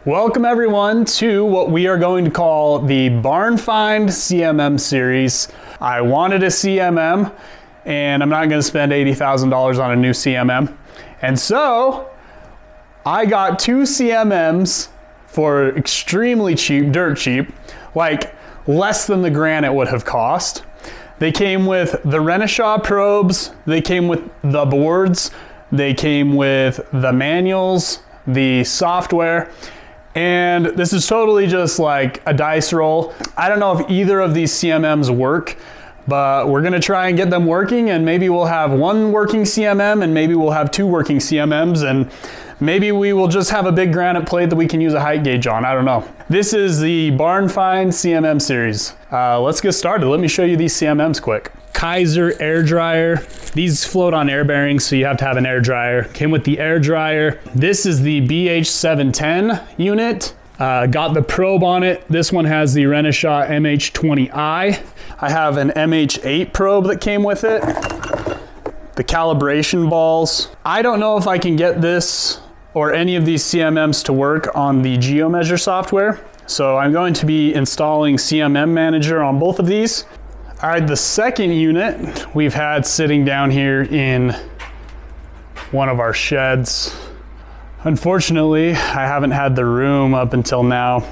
Welcome everyone to what we are going to call the Barn Find CMM series. I wanted a CMM and I'm not going to spend $80,000 on a new CMM. And so I got two CMMs for extremely cheap, dirt cheap, like less than the granite would have cost. They came with the Renishaw probes, they came with the boards, they came with the manuals, the software, and this is totally just like a dice roll. I don't know if either of these CMMs work, but we're gonna try and get them working, and maybe we'll have one working CMM and maybe we'll have two working CMMs, and maybe we will just have a big granite plate that we can use a height gauge on. I don't know. This is the Barn Find CMM series. Let's get started. Let me show you these CMMs quick. Kaiser air dryer. These float on air bearings, so you have to have an air dryer. Came with the air dryer. This is the BH710 unit. Got the probe on it. This one has the Renishaw MH20i. I have an MH8 probe that came with it. The calibration balls. I don't know if I can get this or any of these CMMs to work on the GeoMeasure software, so I'm going to be installing CMM Manager on both of these. All right, the second unit we've had sitting down here in one of our sheds. Unfortunately, I haven't had the room up until now.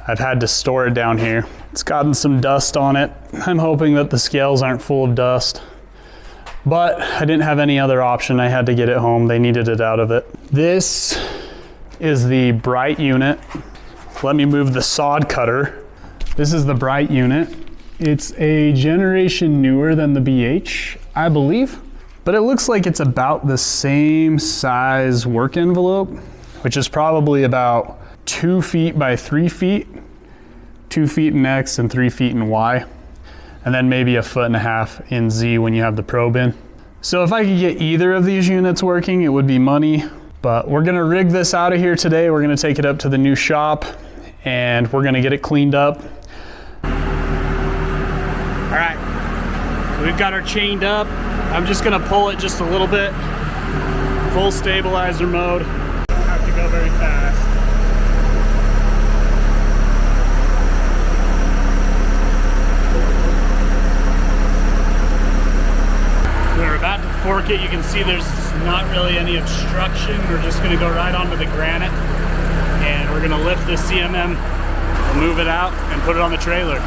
I've had to store it down here. It's gotten some dust on it. I'm hoping that the scales aren't full of dust, but I didn't have any other option. I had to get it home. They needed it out of it. This is the Bright unit. Let me move the sod cutter. This is the Bright unit. It's a generation newer than the BH, I believe, but it looks like it's about the same size work envelope, which is probably about 2 feet by 3 feet, 2 feet in X and 3 feet in Y, and then maybe 1.5 feet in Z when you have the probe in. So if I could get either of these units working, it would be money, but we're gonna rig this out of here today. We're gonna take it up to the new shop and we're gonna get it cleaned up. All right, we've got her chained up. I'm just gonna pull it just a little bit. Full stabilizer mode. Don't have to go very fast. We're about to fork it. You can see there's not really any obstruction. We're just gonna go right onto the granite, and we're gonna lift the CMM, move it out, and put it on the trailer.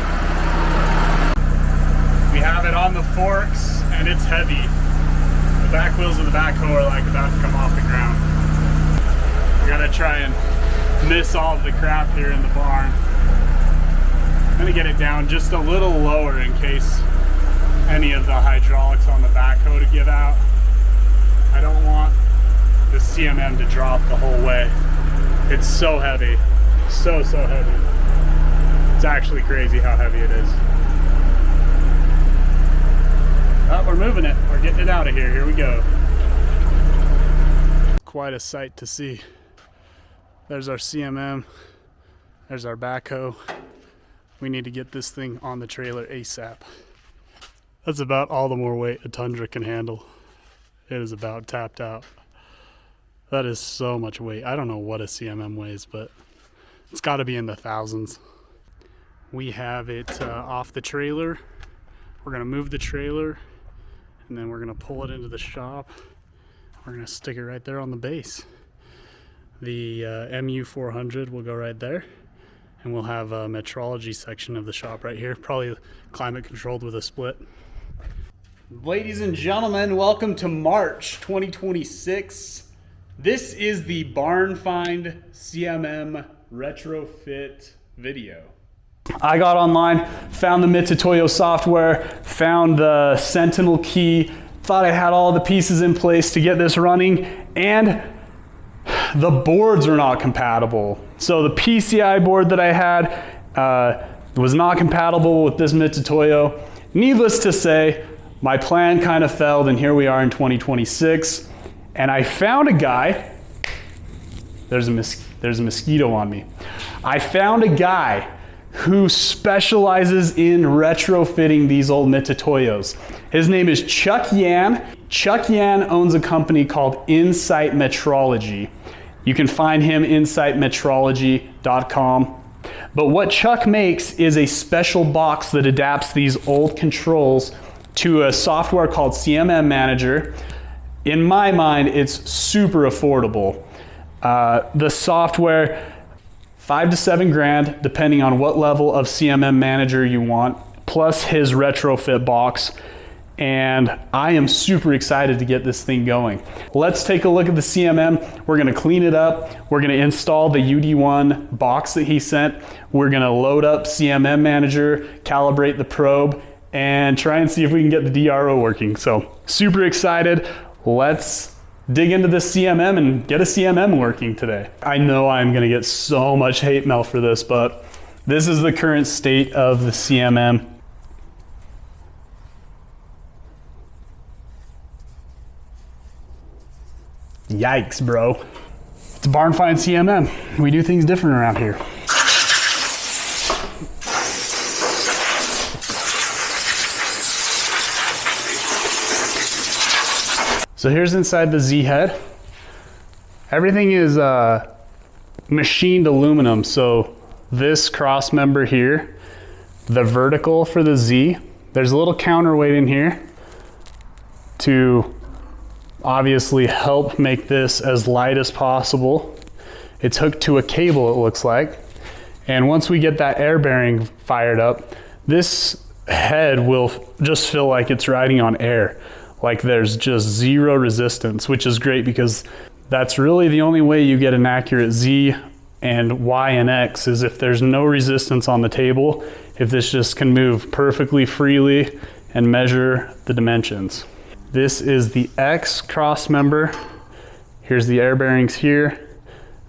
We have it on the forks and it's heavy. The back wheels of the backhoe are like about to come off the ground. We gotta try and miss all of the crap here in the barn. I'm gonna get it down just a little lower in case any of the hydraulics on the backhoe to give out. I don't want the CMM to drop the whole way. It's so heavy, so heavy. It's actually crazy how heavy it is. Oh, we're moving it. We're getting it out of here. Here we go. Quite a sight to see. There's our CMM. There's our backhoe. We need to get this thing on the trailer ASAP. That's about all the more weight a Tundra can handle. It is about tapped out. That is so much weight. I don't know what a CMM weighs, but it's got to be in the thousands. We have it off the trailer. We're going to move the trailer, and then we're gonna pull it into the shop. We're gonna stick it right there on the base. The MU400 will go right there, and we'll have a metrology section of the shop right here, probably climate controlled with a split. Ladies and gentlemen, welcome to March 2026. This is the Barn Find CMM Retrofit video. I got online, found the Mitutoyo software, found the Sentinel key, thought I had all the pieces in place to get this running, and the boards were not compatible. So the PCI board that I had was not compatible with this Mitutoyo. Needless to say, my plan kind of failed, and here we are in 2026. And I found a guy, there's a mosquito on me. I found a guy who specializes in retrofitting these old Mitutoyos. His name is Chuck Yan. Chuck Yan owns a company called Insight Metrology. You can find him insightmetrology.com. But what Chuck makes is a special box that adapts these old controls to a software called CMM Manager. In my mind, it's super affordable. The software, $5 to $7 grand, depending on what level of CMM Manager you want, plus his retrofit box. And I am super excited to get this thing going. Let's take a look at the CMM. We're gonna clean it up. We're gonna install the UD1 box that he sent. We're gonna load up CMM Manager, calibrate the probe, and try and see if we can get the DRO working. So super excited. Let's dig into this CMM and get a CMM working today. I know I'm gonna get so much hate mail for this, but this is the current state of the CMM. Yikes, bro. It's a barn find CMM. We do things different around here. So here's inside the Z head. Everything is machined aluminum. So this cross member here, the vertical for the Z, there's a little counterweight in here to obviously help make this as light as possible. It's hooked to a cable, it looks like. And once we get that air bearing fired up, this head will just feel like it's riding on air. Like there's just zero resistance, which is great because that's really the only way you get an accurate Z and Y and X is if there's no resistance on the table, if this just can move perfectly freely and measure the dimensions. This is the X cross member. Here's the air bearings here.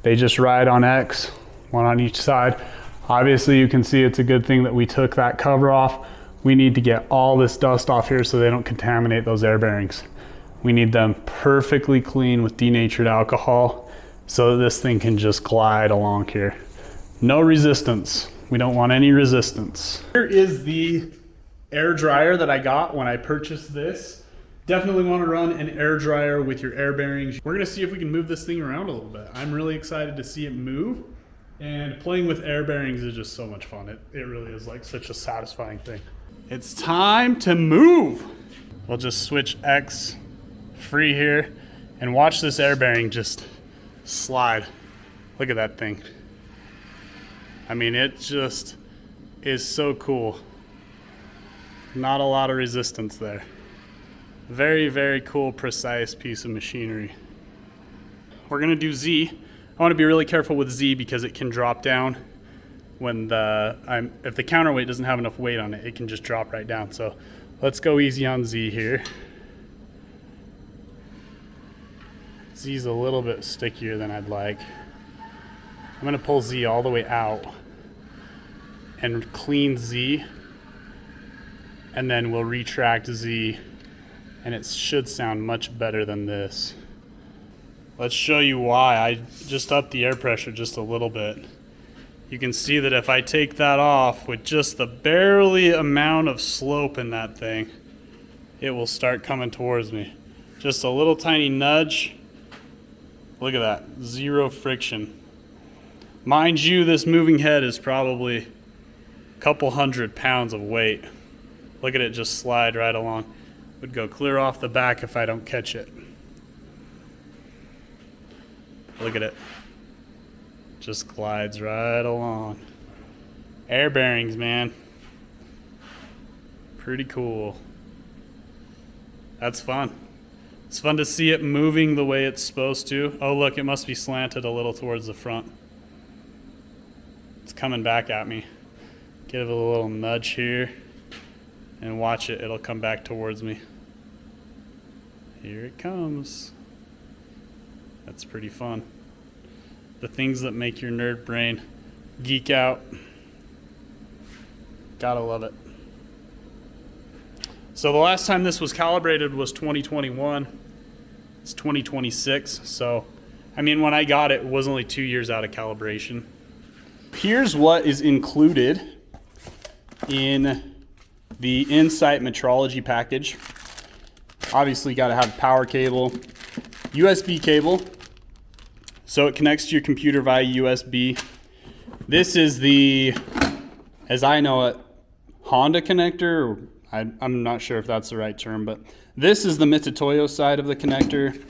They just ride on X, one on each side. Obviously you can see it's a good thing that we took that cover off. We need to get all this dust off here so they don't contaminate those air bearings. We need them perfectly clean with denatured alcohol so that this thing can just glide along here. No resistance. We don't want any resistance. Here is the air dryer that I got when I purchased this. Definitely want to run an air dryer with your air bearings. We're gonna see if we can move this thing around a little bit. I'm really excited to see it move, and playing with air bearings is just so much fun. It really is like such a satisfying thing. It's time to move. We'll just switch X free here and watch this air bearing just slide. Look at that thing. I mean, it just is so cool. Not a lot of resistance there. Very, very cool, precise piece of machinery. We're gonna do Z. I wanna be really careful with Z because it can drop down when if the counterweight doesn't have enough weight on it, it can just drop right down. So let's go easy on Z here. Z's a little bit stickier than I'd like. I'm gonna pull Z all the way out and clean Z, and then we'll retract Z, and it should sound much better than this. Let's show you why. I just upped the air pressure just a little bit. You can see that if I take that off with just the barely amount of slope in that thing, it will start coming towards me. Just a little tiny nudge. Look at that, zero friction. Mind you, this moving head is probably a couple 100 pounds of weight. Look at it just slide right along. Would go clear off the back if I don't catch it. Look at it. Just glides right along. Air bearings, man. Pretty cool. That's fun. It's fun to see it moving the way it's supposed to. Oh look, it must be slanted a little towards the front. It's coming back at me. Give it a little nudge here and watch it, it'll come back towards me. Here it comes. That's pretty fun. The things that make your nerd brain geek out. Gotta love it. So the last time this was calibrated was 2021. It's 2026. So, I mean, when I got it, it was only 2 years out of calibration. Here's what is included in the Insight metrology package. Obviously got to have power cable, USB cable, So it connects to your computer via USB. This is the, as I know it, Honda connector. Or I'm not sure if that's the right term, but this is the Mitutoyo side of the connector.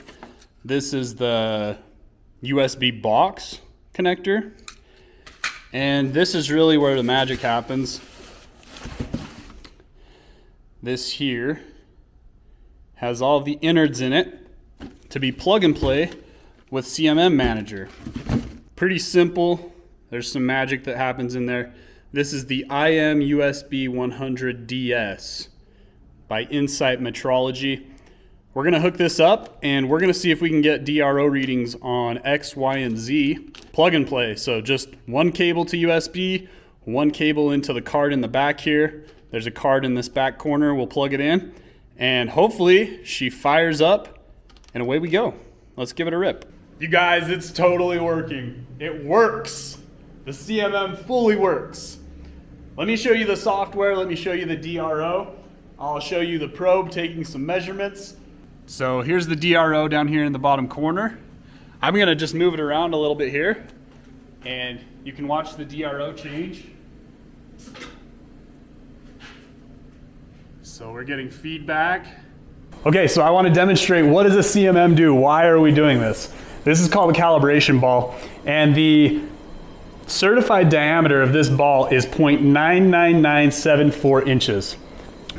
This is the USB box connector. And this is really where the magic happens. This here has all the innards in it to be plug and play with CMM Manager. Pretty simple. There's some magic that happens in there. This is the IM USB 100DS by Insight Metrology. We're gonna hook this up and we're gonna see if we can get DRO readings on X, Y, and Z. Plug and play, so just one cable to USB, one cable into the card in the back here. There's a card in this back corner, we'll plug it in, and hopefully she fires up and away we go. Let's give it a rip. You guys, it's totally working. It works. The CMM fully works. Let me show you the software, let me show you the DRO. I'll show you the probe taking some measurements. So here's the DRO down here in the bottom corner. I'm gonna just move it around a little bit here and you can watch the DRO change. So we're getting feedback. Okay, so I want to demonstrate what does a CMM do? Why are we doing this? This is called a calibration ball, and the certified diameter of this ball is 0.99974 inches.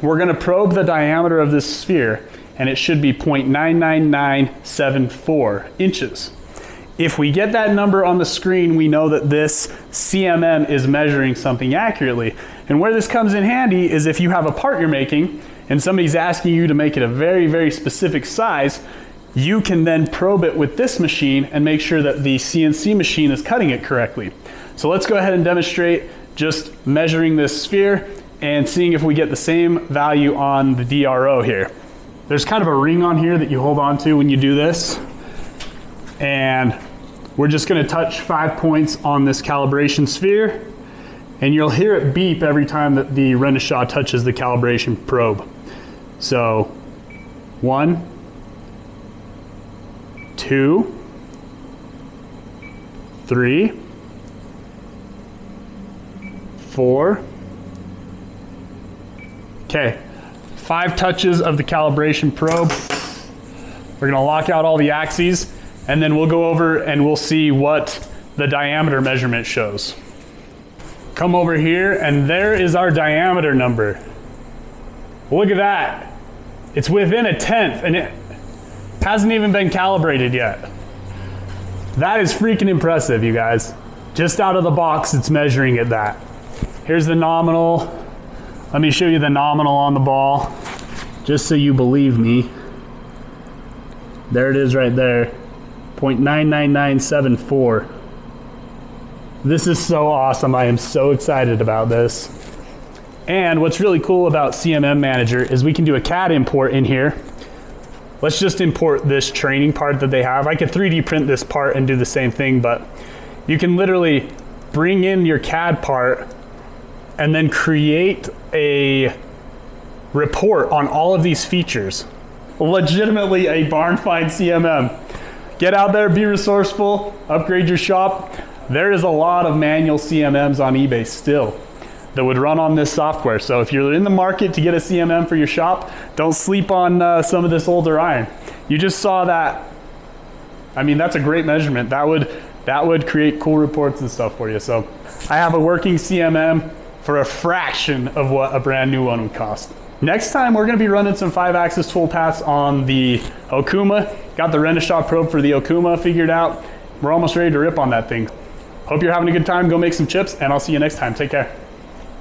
We're going to probe the diameter of this sphere, and it should be 0.99974 inches. If we get that number on the screen, we know that this CMM is measuring something accurately. And where this comes in handy is if you have a part you're making and somebody's asking you to make it a very, very specific size, you can then probe it with this machine and make sure that the CNC machine is cutting it correctly. So let's go ahead and demonstrate just measuring this sphere and seeing if we get the same value on the DRO here. There's kind of a ring on here that you hold on to when you do this. And we're just gonna touch 5 points on this calibration sphere, and you'll hear it beep every time that the Renishaw touches the calibration probe. So 1, 2, 3, 4. Okay, 5 touches of the calibration probe. We're gonna lock out all the axes, and then we'll go over and we'll see what the diameter measurement shows. Come over here, and there is our diameter number. Look at that. It's within 1/10, and it hasn't even been calibrated yet. That is freaking impressive, you guys. Just out of the box, it's measuring at that. Here's the nominal. Let me show you the nominal on the ball, just so you believe me. There it is right there, 0.99974. This is so awesome. I am so excited about this. And what's really cool about CMM Manager is we can do a CAD import in here. Let's just import this training part that they have. I could 3D print this part and do the same thing, but you can literally bring in your CAD part and then create a report on all of these features. Legitimately a barn find CMM. Get out there, be resourceful, upgrade your shop. There is a lot of manual CMMs on eBay still that would run on this software. So if you're in the market to get a CMM for your shop, don't sleep on some of this older iron. You just saw that. I mean, that's a great measurement. That would create cool reports and stuff for you. So I have a working CMM for a fraction of what a brand new one would cost. Next time, we're gonna be running some 5-axis tool paths on the Okuma. Got the Renishaw probe for the Okuma figured out. We're almost ready to rip on that thing. Hope you're having a good time. Go make some chips, and I'll see you next time. Take care.